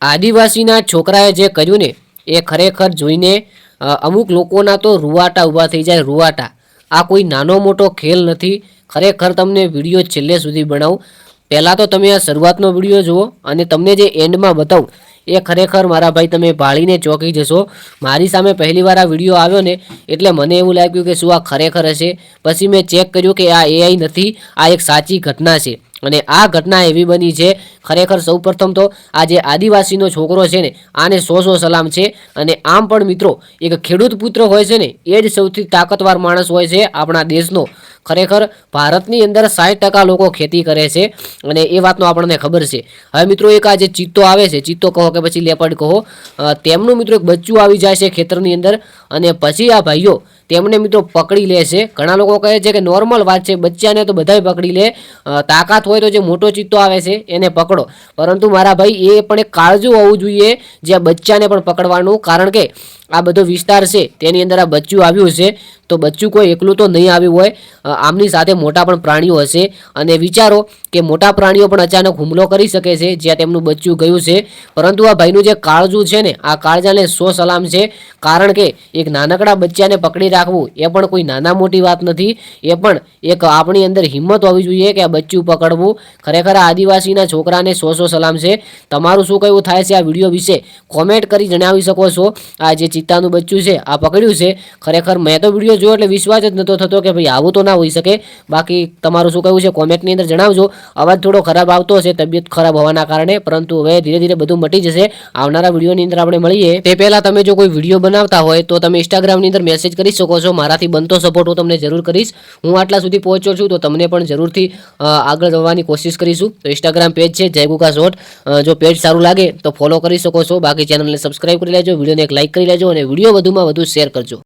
આદિવાસીના છોકરાએ જે કર્યું ને એ ખરેખર જોઈને અમુક લોકોના તો રૂવાટા ઊભા થઈ જાય, રૂવાટા. આ કોઈ નાનો મોટો ખેલ નથી. ખરેખર તમને વિડીયો છેલ્લે સુધી બનાવું. પહેલાં તો તમે આ શરૂઆતનો વિડીયો જુઓ અને તમને જે એન્ડમાં બતાવું એ ખરેખર મારા ભાઈ તમે ભાળીને ચોંકી જશો. મારી સામે પહેલી વાર આ વિડીયો આવ્યો ને એટલે મને એવું લાગ્યું કે શું આ ખરેખર હશે. પછી મેં ચેક કર્યું કે આ એઆઈ નથી, આ એક સાચી ઘટના છે. અને આ ઘટના એવી બની છે ખરેખર સૌપ્રથમ તો આ જે આદિવાસીનો છોકરો છે ને આને 100 સલામ છે. અને આમ પણ મિત્રો એક ખેડૂત પુત્ર હોય છે ને એ જ સૌથી તાકાતવાર માણસ હોય છે આપણા દેશનો. ખરેખર ભારતની અંદર 60% લોકો ખેતી કરે છે અને એ વાતનો આપણને ખબર છે. હવે મિત્રો એક આ જે ચિત્તો આવે છે, ચિત્તો કહો કે પછી લેપડ કહો, તેમનું મિત્રો એક બચ્ચું આવી જાય છે ખેતરની અંદર અને પછી આ ભાઈઓ તેમને મિત્રો પકડી લે છે. ઘણા લોકો કહે છે કે નોર્મલ વાત છે, બચ્ચાને તો બધાય પકડી લે, તાકાત હોય તો જે મોટો ચિત્તો આવે છે એને પકડો. પરંતુ મારા ભાઈ એ પણ એક કાળજું હોવું જોઈએ જે આ બચ્ચાને પણ પકડવાનું. કારણ કે આ બધો વિસ્તાર છે તેની અંદર આ બચ્ચું આવ્યું છે તો બચ્ચું કોઈ એકલું તો નહીં આવ્યું હોય, આમની સાથે મોટા પણ પ્રાણીઓ હશે. અને વિચારો કે મોટા પ્રાણીઓ પણ અચાનક હુમલો કરી શકે છે જ્યાં તેમનું બચ્ચું ગયું છે. પરંતુ આ ભાઈનું જે કાળજું છે ને આ કાળજાને 100 સલામ છે. કારણ કે એક નાનકડા બચ્ચાને પકડી રાખવું એ પણ કોઈ નાના મોટી વાત નથી. એ પણ એક આપણી અંદર હિંમત હોવી જોઈએ કે આ બચ્ચું પકડવું. ખરેખર આ આદિવાસીના છોકરાને 100 સલામ છે. તમારું શું કહેવું થાય છે આ વિડીયો વિશે કોમેન્ટ કરી જણાવી શકો છો. આ જે ચિત્તાનું બચ્ચું છે આ પકડ્યું છે. ખરેખર મેં તો વિડીયો જોયો એટલે વિશ્વાસ જ નહોતો થતો કે ભાઈ આવું તો ના હોઈ શકે. બાકી તમારું શું કહેવું છે કોમેન્ટની અંદર જણાવજો. અવાજ થોડો ખરાબ આવતો હશે તબિયત ખરાબ હોવાના કારણે, પરંતુ હવે ધીરે ધીરે બધું મટી જશે. આવનારા વિડીયોની અંદર આપણે મળીએ તે પહેલાં તમે જો કોઈ વિડીયો બનાવતા હોય તો તમે ઇન્સ્ટાગ્રામની અંદર મેસેજ કરી શકો છો. મારાથી બનતો સપોર્ટ હું તમને જરૂર કરીશ. હું આટલા સુધી પહોંચ્યો છું તો તમને પણ જરૂરથી આગળ જવાની કોશિશ કરીશું. તો ઇન્સ્ટાગ્રામ પેજ છે જય ગુગા શોર્ટ. જો પેજ સારું લાગે તો ફોલો કરી શકો છો. બાકી ચેનલને સબસ્ક્રાઈબ કરી લેજો, વિડીયોને એક લાઇક કરી લેજો અને વિડીયો વધુમાં વધુ શેર કરજો.